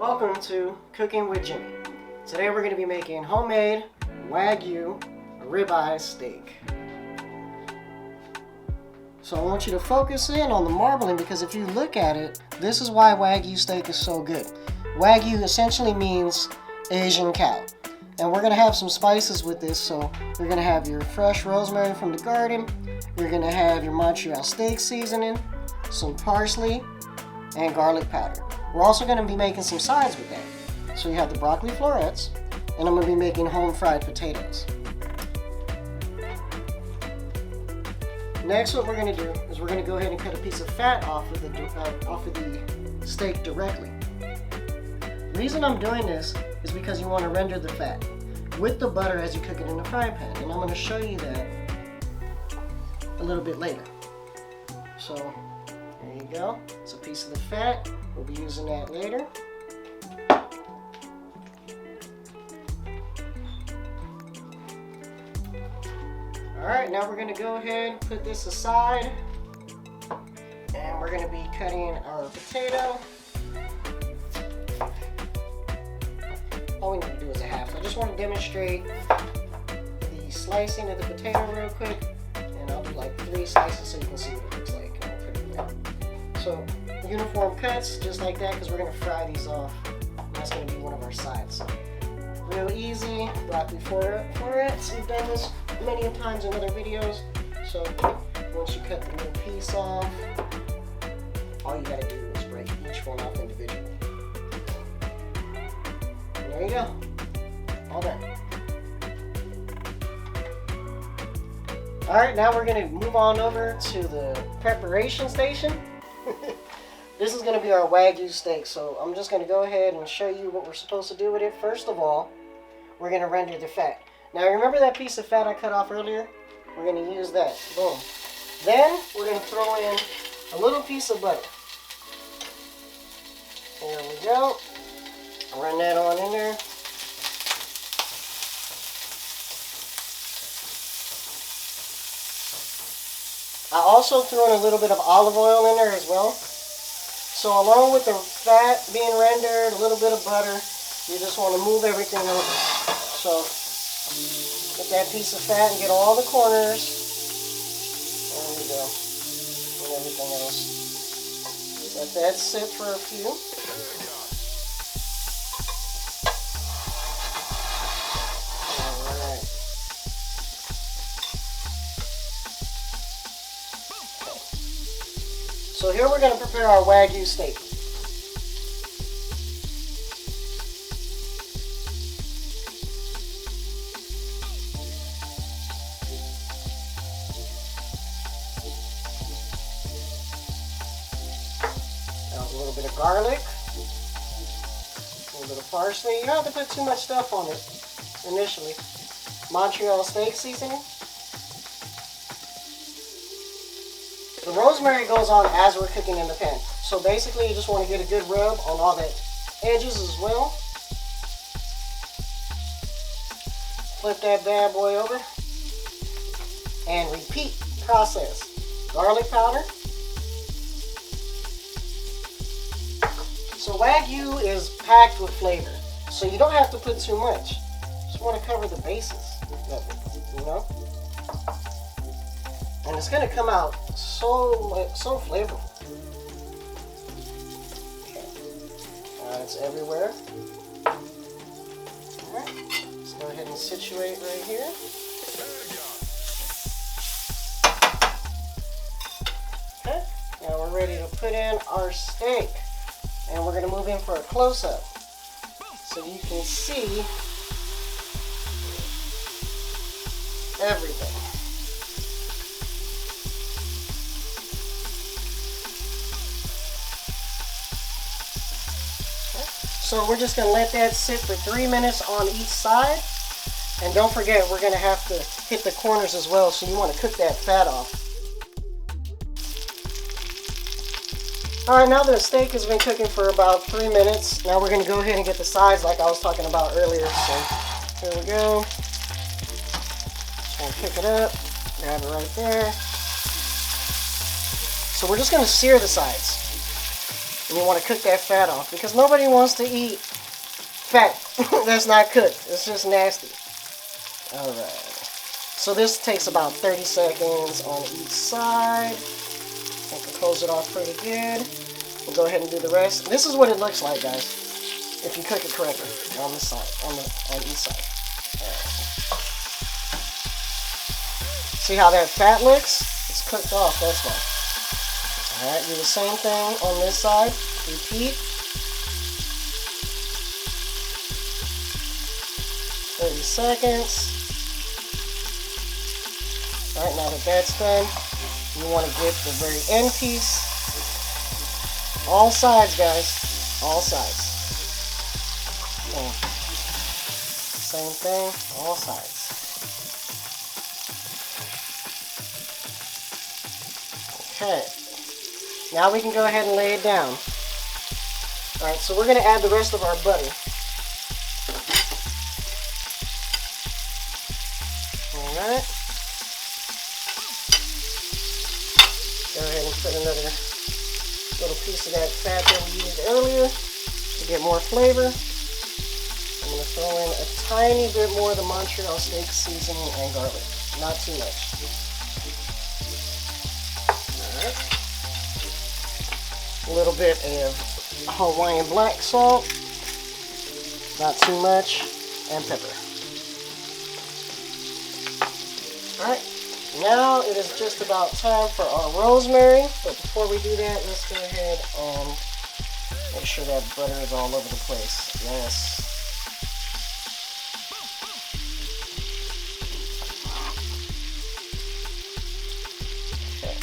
Welcome to Cooking with Jimmy. Today we're going to be making homemade Wagyu Ribeye steak. So I want you to focus in on the marbling because if you look at it, this is why Wagyu steak is so good. Wagyu essentially means Asian cow. And we're going to have some spices with this. So you're going to have your fresh rosemary from the garden. You're going to have your Montreal steak seasoning, some parsley, and garlic powder. We're also going to be making some sides with that. So you have the broccoli florets, and I'm going to be making home fried potatoes. Next, what we're going to do is we're going to go ahead and cut a piece of fat off of the steak directly. The reason I'm doing this is because you want to render the fat with the butter as you cook it in the frying pan, and I'm going to show you that a little bit later. So there you go. It's a piece of the fat. We'll be using that later. Alright, now we're going to go ahead and put this aside. And we're going to be cutting our potato. All we need to do is a half. I just want to demonstrate the slicing of the potato real quick. And I'll do like 3 slices so you can see what it looks like. And I'll put it there. So uniform cuts just like that because we're going to fry these off. That's going to be one of our sides. Real easy. Broccoli florets. We've done this many times in other videos. So once you cut the little piece off, all you got to do is break each one off individually. And there you go. All done. Alright, now we're going to move on over to the preparation station. This is going to be our Wagyu steak, so I'm just going to go ahead and show you what we're supposed to do with it. First of all, we're going to render the fat. Now remember that piece of fat I cut off earlier? We're going to use that. Boom. Then we're going to throw in a little piece of butter. There we go. Run that on in there. I also threw in a little bit of olive oil in there as well. So along with the fat being rendered, a little bit of butter, you just want to move everything over. So get that piece of fat and get all the corners. There we go. And everything else. Let that sit for a few. Alright. So here we're going to prepare our Wagyu steak. A little bit of garlic, a little bit of parsley. You don't have to put too much stuff on it initially. Montreal steak seasoning. The rosemary goes on as we're cooking in the pan. So basically you just want to get a good rub on all the edges as well. Flip that bad boy over. And repeat process. Garlic powder. So Wagyu is packed with flavor. So you don't have to put too much. Just want to cover the bases of it, you know? And it's going to come out so flavorful. Okay. It's everywhere. Alright. Let's go ahead and situate right here. Okay. Now we're ready to put in our steak. And we're going to move in for a close-up. So you can see everything. So we're just going to let that sit for 3 minutes on each side. And don't forget, we're going to have to hit the corners as well, so you want to cook that fat off. Alright, now the steak has been cooking for about 3 minutes. Now we're going to go ahead and get the sides like I was talking about earlier. So here we go. Just going to pick it up, grab it right there. So we're just going to sear the sides. And you want to cook that fat off because nobody wants to eat fat that's not cooked. It's just nasty. Alright. So this takes about 30 seconds on each side. I can close it off pretty good. We'll go ahead and do the rest. This is what it looks like, guys, if you cook it correctly on this side, on each side. See how that fat looks? It's cooked off, that's why. Alright, do the same thing on this side. Repeat. 30 seconds. Alright, now that that's done, you want to get the very end piece. All sides, guys. All sides. Same thing, all sides. Okay. Now we can go ahead and lay it down. Alright, so we're going to add the rest of our butter. Alright. Go ahead and put another little piece of that fat that we used earlier to get more flavor. I'm going to throw in a tiny bit more of the Montreal steak seasoning and garlic. Not too much. Alright. A little bit of Hawaiian black salt. Not too much. And pepper. Alright. Now it is just about time for our rosemary, but before we do that, let's go ahead and make sure that butter is all over the place. Yes. Okay.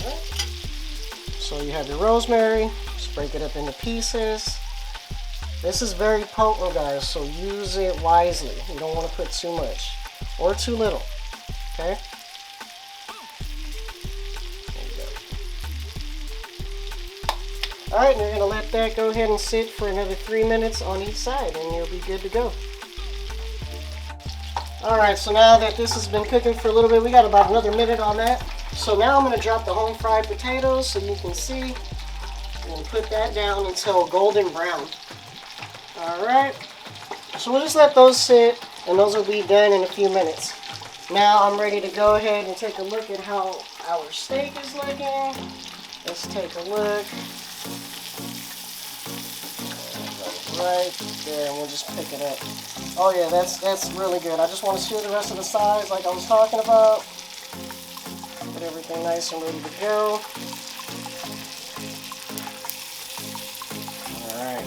Right. So you have your rosemary, just break it up into pieces. This is very potent, guys, so use it wisely. You don't want to put too much or too little. Okay. There you go. Alright, you're going to let that go ahead and sit for another 3 minutes on each side and you'll be good to go. Alright, so now that this has been cooking for a little bit, we got about another minute on that. So now I'm going to drop the home fried potatoes so you can see. And put that down until golden brown. Alright. So we'll just let those sit and those will be done in a few minutes. Now I'm ready to go ahead and take a look at how our steak is looking. Let's take a look. Right there, and we'll just pick it up. Oh yeah, that's really good. I just want to sear the rest of the sides like I was talking about. Get everything nice and ready to go. Alright.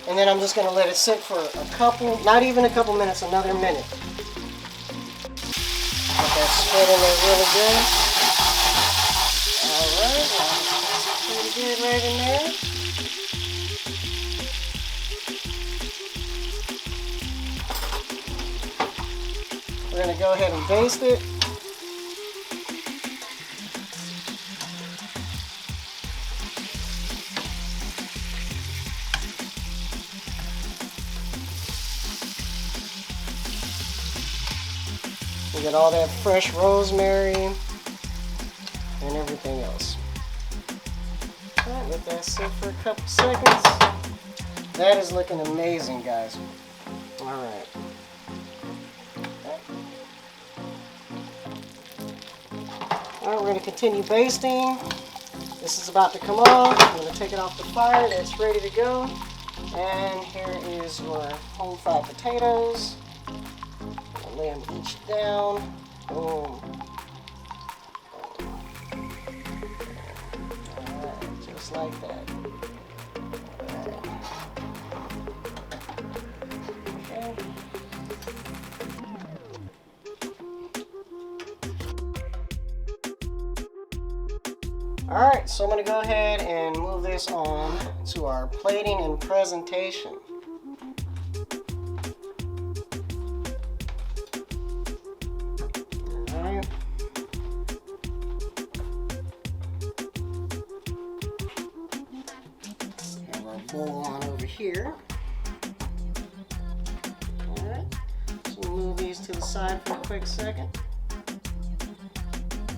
And then I'm just going to let it sit for a couple, not even a couple minutes, another minute. Get that spread in there really good. Alright, that's pretty good right in there. We're going to go ahead and baste it. We got all that fresh rosemary and everything else. Alright, let that sit for a couple seconds. That is looking amazing, guys. Alright. Alright, we're going to continue basting. This is about to come off. I'm going to take it off the fire. That's ready to go. And here is your home fried potatoes. Lay them each down. Boom. Alright, just like that. Okay. Alright, so I'm going to go ahead and move this on to our plating and presentation. Bowl on over here. Alright, so we'll move these to the side for a quick second.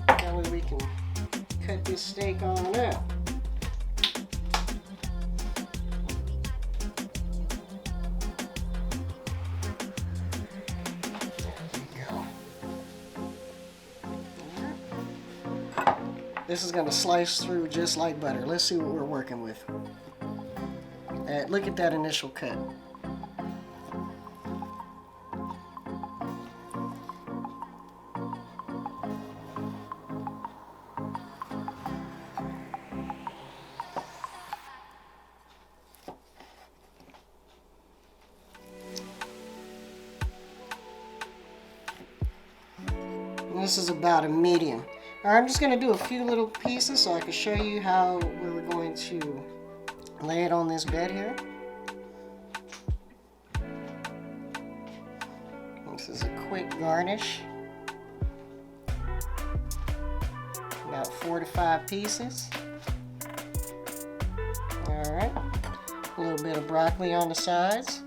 That way we can cut this steak on up. This is going to slice through just like butter. Let's see what we're working with. Look at that initial cut. This is about a medium. Alright, I'm just going to do a few little pieces so I can show you how we're going to lay it on this bed here. This is a quick garnish. About 4 to 5 pieces. Alright, a little bit of broccoli on the sides.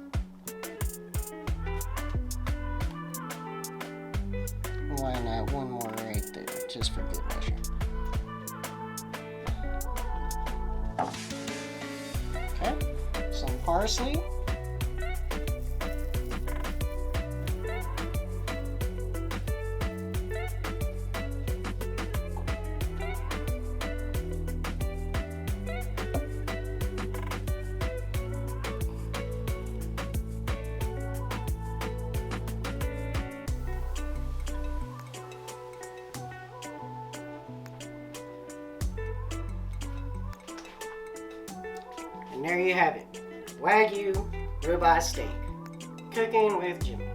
Why not one more right there, just for good measure. Okay, some parsley. And there you have it, Wagyu Ribeye Steak, cooking with Jimmy.